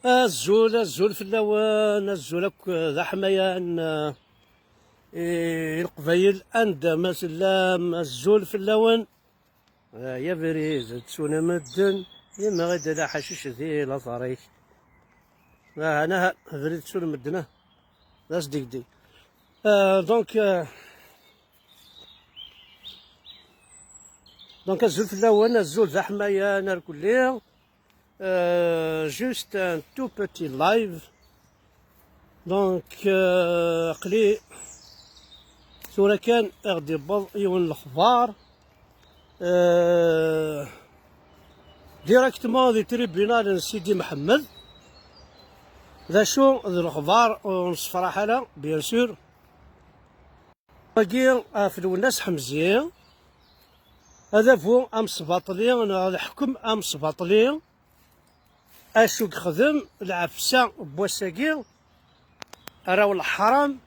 الزول في اللوان، الزول ذا حميان. القبايل أندى سلام الزول في اللون. يا بريز تسونا مدن يما غدا لا حشيش ذي لا صريح. أنا بريد تسونا مدنا لا صديق دي. دونك الزول في اللون، الزول ذا حماية نار كلية. جوست ان تو بوتي لايف. دونك قلي ثورة كان غادي يبض يون الأخبار ديريكتمون دي تريبيونال سيدي محمد. ذا شو ذو الأخبار ونصفر حالة بيان سور. باقي في الوناس حمزية هذا فو أم سباطلي هذا الحكم أم سباطلي أشو خدم العفسة بوساقي راهو الحرام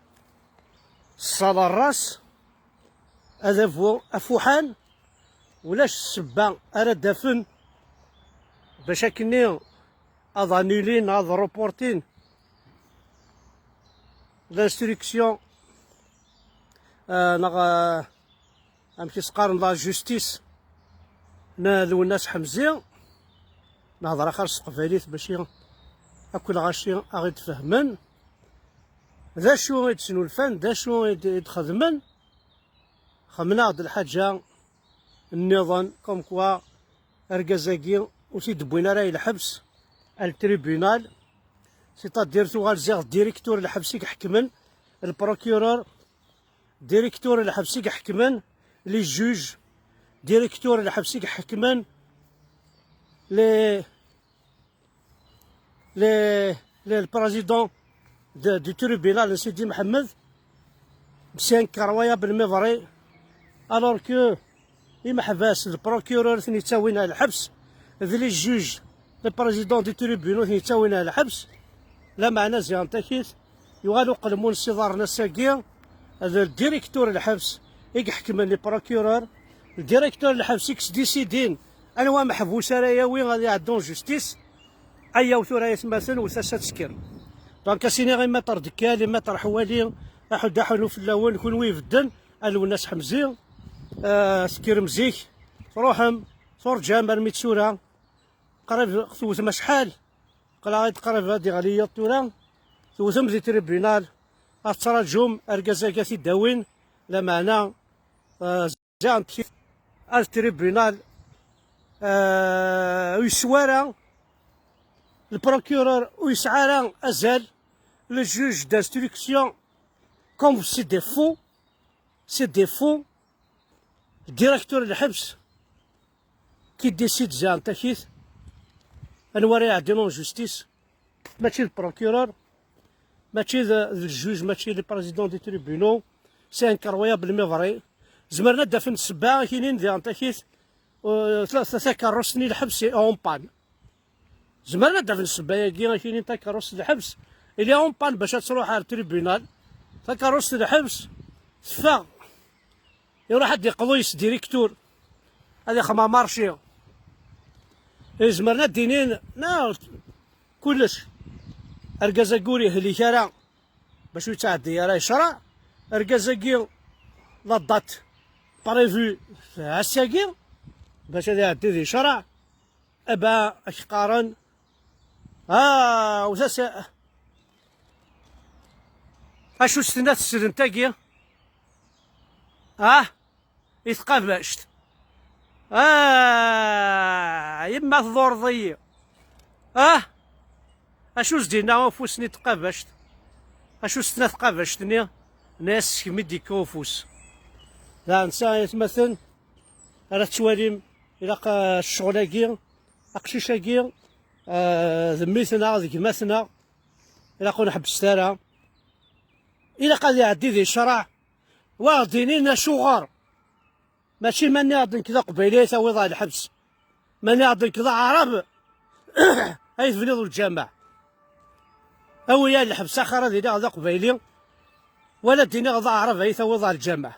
الصلاة الراس هذا فو أفوحان ولاش السبا أرا دافن باش هكني أظانيلين هاد روبورتين لانستريكسيون نغا أمشي سقارن لا جوستيس نادو الناس حمزية نهضر خالص قباليت باش أكل غاشي أغي تفهمن ذا شو يتسنو الفن ذا شو يتخدمن خمنا هاد الحاجة النظام كوم كوا أركازاكي وسيد بوينا راهي الحبس التريبيونال سيتادير توغالزيغ ديريكتور الحبس يحكمن البروكيورور ديريكتور الحبس يحكمن لي جوج ديريكتور الحبس يحكمن لي البريزيدون دو تريبيونال سيدي محمد بسان كروايا بالميفري الوغ كو محباس البروكيورور ثني تاوينا الحبس ذلي الجوج البريزيدون دي تريبيونو ثني تاوينا الحبس لا معنى زيان تاكيت يغالو قلمون السيدار نساكيا هذا الديريكتور الحبس يحكم لي بروكيورور الديريكتور الحبس يكس ديسيدين انواع محبوسه راهي وين غادي عندهم جوستيس ايا وثورا يتمثل وساسا تسكر دونك سيني غير مطر دكالي مطر حوالي احد حلو في الاول يكون ويفدن الو الناس حمزي سكير مزيك روحهم صور جامر ميتسورا قريب ثوث شحال قلا غير قريب هادي غالية الطورا ثوثم زي تريبيونال التراجم اركازاكا داوين لا معنى زان التريبيونال ويسوارا البروكيورور ويسعارا ازال لو جوج دانستركسيون كوم سي دي فو الديريكتور الحبس كي ديسيد زان تاكيت انوار يعدلون جوستيس ماشي البروكيورور ماشي الجوج ماشي لي بريزيدون دي تريبيونو سي ان كرويا بالميفري زمرنا دافن السباعة كاينين ديال تاكيت ثلاثة كاروسني الحبس اون بان زمرنا دافن السباعة كاينين تا كاروس الحبس اللي اون بان باش تروح على التريبيونال تا كاروس الحبس تفا يروح حد يقضيس ديريكتور هذه خما مارشي زمرنا دينين كلش اركازاكوري هلي كارا باش يتعدي راه يشرع اركازاكي لا دات بريفو عساكي باش هذا يعدي ذي شرع ابا اشقارن وساس اشو ستنات السدنتاكي يتقابشت يما تضور ضي اشو زدينا وفوسني تقابشت اشو ستنا تقابشتني ناس كمدي كوفوس لا نسا يتمثل راه تواليم الى الشغلاكي اقشيشاكي ذميتنا ذكماتنا الى قلنا حبستها الى قال يعدي ذي الشرع واخدينينا شغار ماشي ماني غادي كذا قبيليت او يضع الحبس ماني غادي كذا عرب هاي تبنيض الجامع او يا الحبس اخر دينا غدا قبيلي ولا دينا غدا عرب هاي توضع الجامع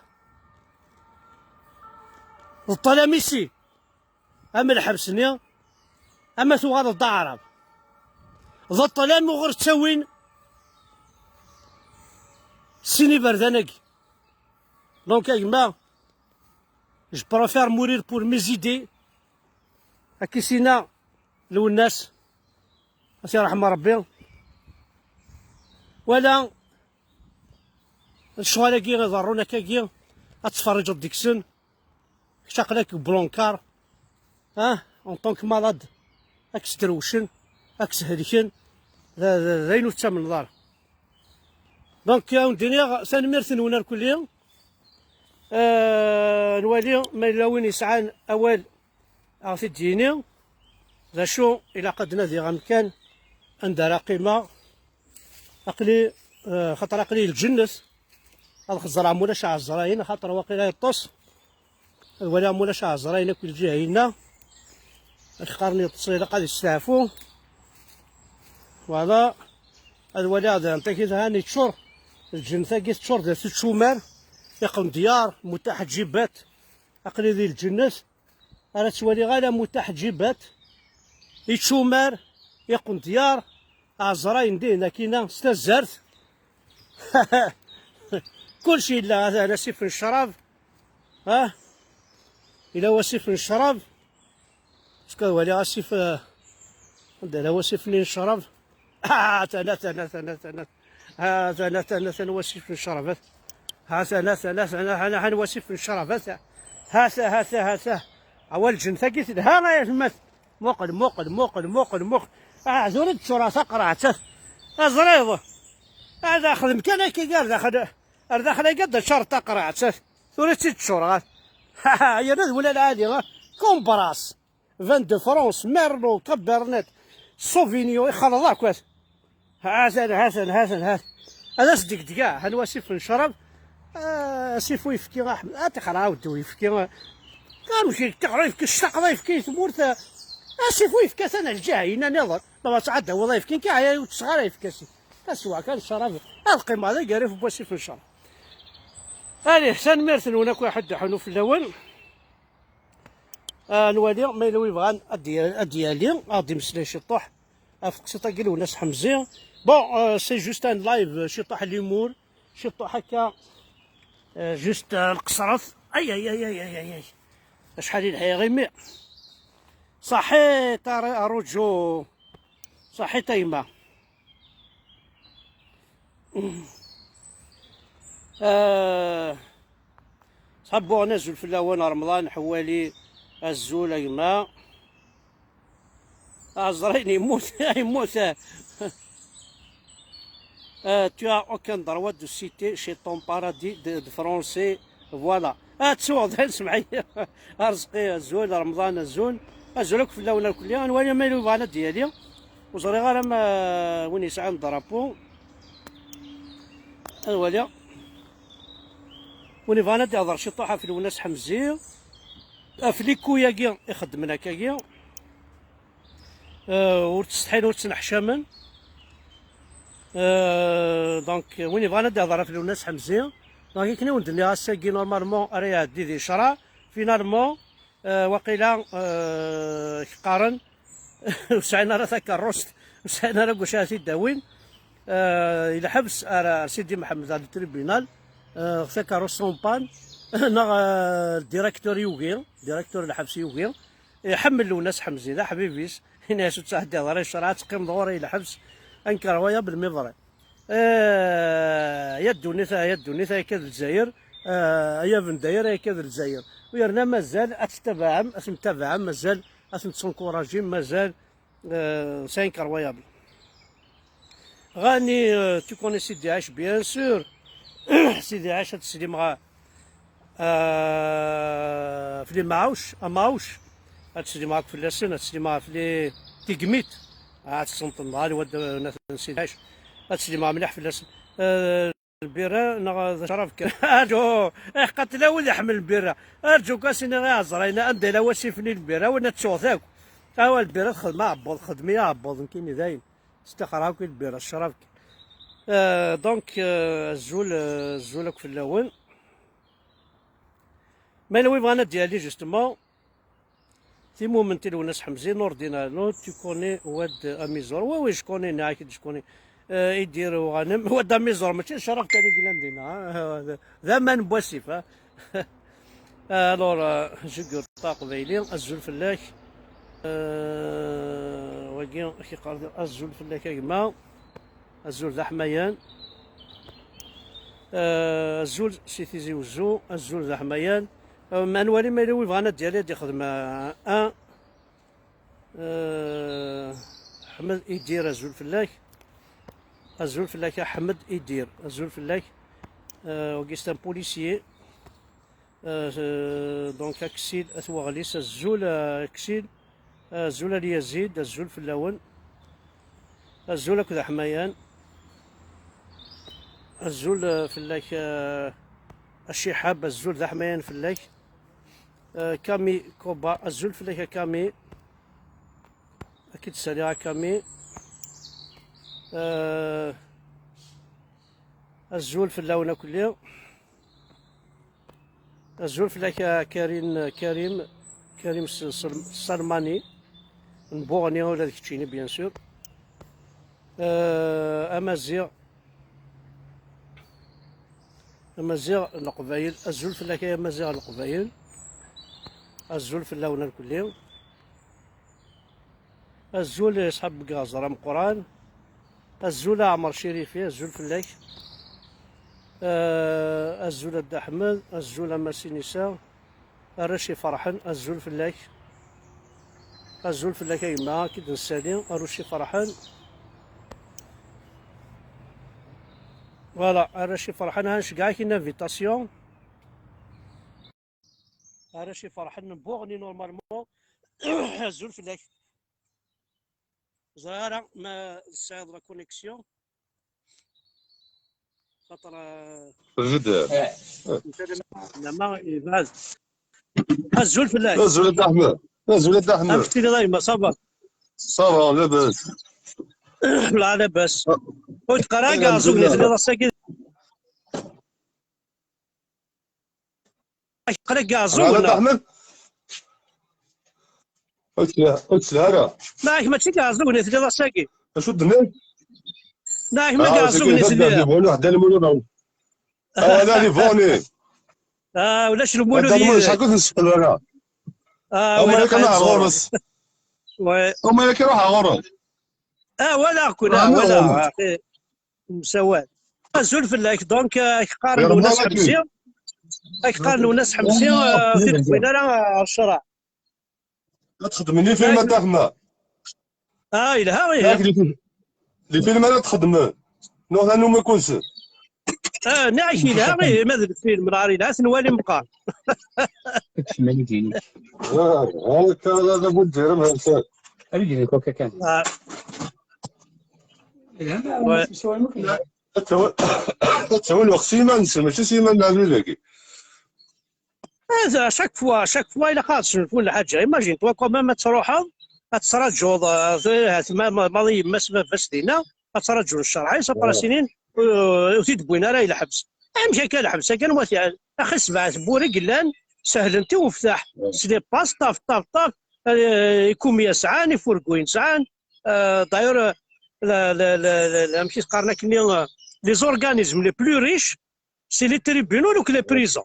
الطلاميسي اما الحبسني اما ثوغاد الضعرب ذا الظلام وغير تاوين سيني بردانكي. دونك يا جماعة جو بريفير مورير بور مي زيدي هاكي سينا لو الناس اسي رحمة ربي، ولا الشغالاكي غيضرونا كاكي غتفرجو ديكسن شاقلاك بلونكار اون طونك مالاد اكس دروشن اكس هلكن ذاينو تا من الدار. دونك يا ودنيا سنميرث نونا الكلية نوالي ما إلا وين يسعان أول أغثي ديني ذا شو إلا قد نادي غمكان عندها قيمة أقلي خاطر أقلي الجنس هذا خزرع مولاش عزراين خاطر واقيلا يطص ولا مولاش عزراين كل جهينا القرن يتصل قد يستعفو وهذا الولا هذا نعطيك هاني تشور الجنثة كي تشور ذا تشومار يقوم ديار متحجبات أقلي ذي الجنس أنا توالي غالا متحجبات يتشومار يقوم ديار عزراين دينا كينا استزرت كل شيء لا هذا نسيف الشراب إلا وسيف الشراب شكون ولي غاسيف عندنا وسيف الشراب ثلاثة وسيف الشراب أنا وسيف الشراب هذا أول جنثة قلت ها يا جماعة موقد زورد شراسة قرعته زريضة هذا خدم كان كي قال داخل قد شرطة قرعته ثورة 6 شهور يا ناس ولا العادي كومبراس فان دو فرونس ميرلو كابرنيت سوفينيو يخلطها كواس هذا صديق دكاع هذا سيف نشرب سيفو يفكي احمد تقرا ودو يفكي كانوا شي تقرا يفكي الشقضه يفكي ثمورت سيفو يفكي انا الجاهينا نظر ما تعدى والله يفكي كاع وتصغر يفكي كسوا كان الشراب القيمه هذا قاري في سيف نشرب هذه حسن ميرثن هناك واحد حنو في الاول نوالي ما يلوي يبغى اديالي غادي مسلا شي طوح افق شي طاقل وناس حمزي بون سي جوست ان لايف شي طوح ليمور شي طوح هكا جوست القصرف اي شحال الحياه غيمي صحيت اروجو صحيت ايما صحبو نزل في الاول رمضان حوالي الزول ايما عزرين يموت tu as aucun droit de citer chez ton paradis de français فوالا تسوض نسمعي رزقي الزول رمضان الزول في الاول الكليه نوالي ما يلو فانا ديالي وزري غير ما وين يسعى نضربو نوالي وين فانا تهضر شي طوحه في الوناس حمزي في ليكويا كيا يخدمنا كاكيا وتستحيل وتنحشمن دونك وين بغانا نهضر في الناس حمزيه دونك كنا ندير هاساكي نورمالمون راه يعدي ذي شرا فينالمون وقيلا قارن وسعينا راه ذاك الروست وسعينا راه كوشاتي داوين الى حبس سيدي محمد على التريبينال ذاك الروست بان الديريكتور يوغي ديريكتور الحبس يوغي يحمل الناس حمزي ذا حبيبيس هنا تحدي هضري الشرع تقيم ظهوري الى حبس انكر ويا بالمضري يا الدونيثا كذا الجزائر يا فنداير يا كذا الجزائر ويرنا مازال اتتبع متابعه مازال اتنكوراجي مازال سانكر ويابل غاني تو كوني سيدي عاش بيان سور سيدي عاش هاد السيدي مع في لي معاوش هاد السيدي معاك في اللسن هاد السيدي معاك في لي تيكميت عاد الصنط النهار ود سيدي عاش هاد السيدي معاك مليح في اللسن البيرة نغ شرف ارجو قتلا ولا يحمل البيرة ارجو كاسيني غير عزرينا اندي لا وسيفني البيرة وانا تشوثاك هاو البيرة خدمة عبوض خدمية عبوض كيني داين استخراوك البيرة الشرف دونك الزولك في الاول ما نوي بغانا ديالي جوستومون مومنتي وناس حمزي نور دينار تو كوني واد اميزور وي جو كوني ناك جو كوني يدير غنم واد اميزور ماشي شرف تاني قلنا دينا ذا ما نبوسيف الور جوكر طاق قبيلي الزول فلاك وكي كي قال الزول فلاك كما الزول ذا حميان الزول سي تيزي وزو الزول ذا حميان مانوالي ما يلوي بغانا ديالي يخدم حمد يدير الزول فلاك الزول فلاك حمد يدير الزول فلاك وكيستان بوليسيي دونك اكسيد اثوغليس الزول اكسيد الزول اليزيد الزول فلاون الزول كذا حميان الزول فلاك الشحاب الزول ذا حميان فلاك كامي كوبا الزول فلاك كامي اكيد سريعة كامي الزول فلاونا كلها الزول فلاك كريم السلماني نبوغني ولا داكشيني بيان سور امازيغ القبايل الزول فلاك امازيغ القبايل الزول فلاونا الكليو الزول يصحاب قازر قران الزول عمر شريفي الزول فلاك الزول الد احمد الزول ماسي نساء الرشي فرحان الزول فلاك الزول فلاك يما كي نسالي الرشي فرحان فوالا الرشي فرحان هانش كاع كاين انفيتاسيون الرشي فرحان بوغني نورمالمون الزول فلاك زهرة ما صعد لا كونيكسيون خاطر جد ما يبعد الزول فلاك الزول احمد الزول احمد امشي لي دايما صافا صافا لاباس لا لاباس وتقرا كاع زوج اللي راسك قرا كاع زوج ولا احمد قلت لها معك ماشي كاع زوج اللي راسك شو الدنيا معك ما كاع زوج اللي بونو حدا المولود انا لي فوني ولا شنو مولود هذا المولود شحال كنت نسقل انا هما كانوا غورس هما كانوا غورس ولا كنا ولا مساواة الزول فلاك دونك يقارنوا ناس حمسيه يقارنوا ناس حمسيه في تكوين راه الشرع لا تخدمني فيلم تاعنا إلا لي فيلم انا تخدم نو انا ما يكونش نعيش لها غير ماذا الفيلم راه لها نوالي مقال ماليجيني هاك هذا بود دير مهرسان ماليجيني كوكا كان تسوي الوقت سيمان ماشي سيمان نعملو ذاكي هذا شاك فوا الا خاص ولا حاجه ايماجين توا كومام تروحوا تتراجعوا ماضي ما سبب بس دينا تتراجعوا الشرعي صافي سنين وزيد بوينا راه الى حبس مشى كان الحبس كان مثلا اخي 7 بوري قلان سهل انت وفتح سلي باس طاف يكون 100 ساعه يفرقوا ساعه داير لا ماشي قارنا كني لي زورغانيزم لي بلو ريش سي لي تريبيونال وك لي بريزون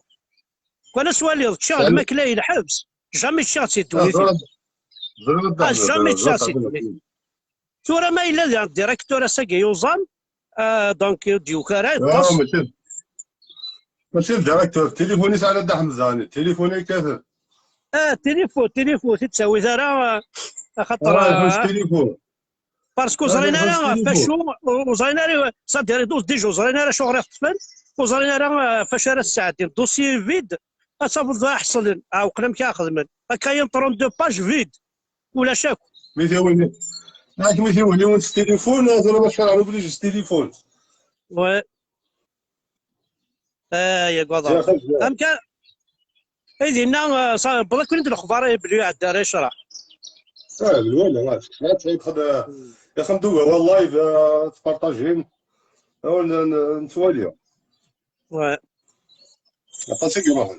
وانا سوالي تشاغ الماكله الى حبس جامي تشاغ سي دوني جامي تشاغ سي دوني تورا ما الا الديريكتور ساكي يوزان دونك ديوكارا ماشي الديريكتور تليفوني على دا حمزاني تليفوني كثر تليفون تساوي ذا خاطر تليفون باسكو زرينا راه فاشو وزرينا راه صدير دوز ديجو زرينا راه شغل يخطفن وزرينا راه فاش راه الساعه ديال دوسي فيد اصافي احسن عاوقنا كياخذ من كاين 32 باج فيد ولا شاك ميثاوي راك ميثاوي ونت التليفون هذا باش نعرفوا بلي جوج تليفون وي يا قضاء امكان ايدينا بلا كنت الاخبار بلي على الدار يشرح ولا ما تاخذ يا ندوي والله تبارطاجين ولا نتواليا وي عطاتك واحد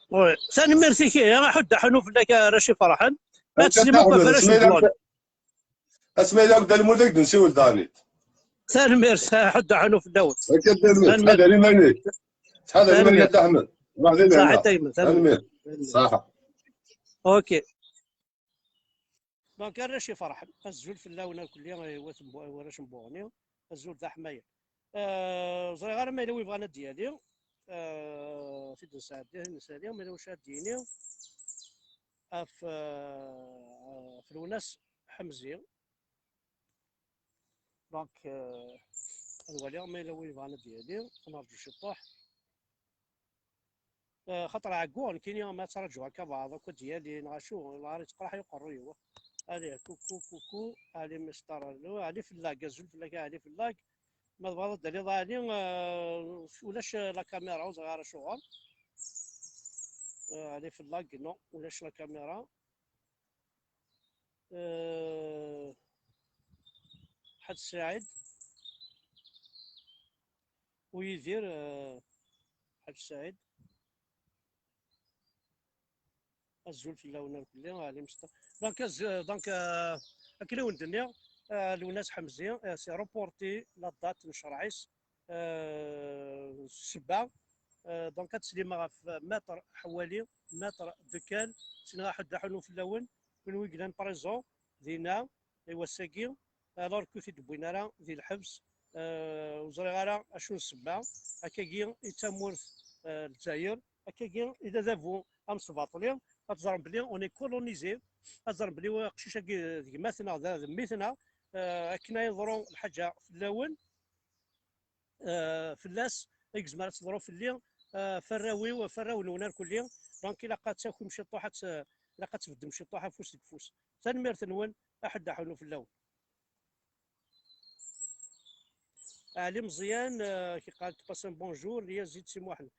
وي ثاني ميرسي كي حد حنوف لك راشي فرحان ما انت تسلموا تاخذ فراش البلون اسمعي لك دار المدك نسيو الداني. ثاني ميرسي حد حنوف الدول كدير ثاني ميرسي تحضري ماني تحضري ثاني ماني ميرسي احمد واحدين صح هنا. تايم ثاني ثاني ميرسي مير صح. اوكي دونك راشي فرحان الزول في اللون كليا هو راش مبوغني الزول ذا حمايه زري غير ما يلوي بغانا ديالي سيد نساعديه نساليه ما يلوش ديني في الوناس حمزي دونك الولي ما يلوي بغانا ديالي نرجو شطوح خاطر عكون كاين يوم ما ترجعوا هكا بعض هكا ديالي نغاشو نهار يتقرح يقرو يوا عليه كوكو كوكو علي مستر علي في اللاك الزول في اللاك علي في اللاك ما تبغى دالي ضايلين ولاش لا كاميرا وصغار شغل علي في اللاك نو ولاش لا كاميرا حد سعيد ويدير حد سعيد الزول في اللون كلي علي مستر دونك دونك اكلون الدنيا الوناس حمزيه سي روبورتي لا دات نشرعيس السبعه دونك تسليمه في متر حوالي متر دكال سنا حد حنو في اللون من ويكلان بريزون دينا ايوا ساكي الور كوثي دبوينا راه ذي الحبس وزري غالا اشنو السبعه هكاكي يتمورث الجزائر هكاكي اذا ذابو امصباطلي غتزرب بلي اوني كولونيزي غتزرب بلي قشيشه كيماتنا ذميتنا كنا يضرو الحاجه في اللون فلاس يكزمر تضرو في الليل فراوي وفراوي نونار كليا دونك الا قات تاكل مشي طوحه الا قات تبدل مشي طوحه فوس ديك فوس ثاني مير تنون احد حولو في اللون علي مزيان كي قال تباسن بونجور ليا زيد سي محمد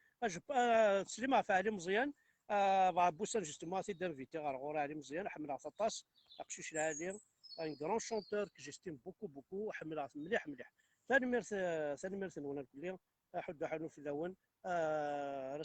تسليمه في علي مزيان بوسان جوستومون تي دانفيتي غير علي مزيان حمل عطاطاس قشيش العالي ان كرون شونتور كي جيستيم بوكو بوكو حمل مليح مليح ثاني مير نون الكليه حد حولو في اللون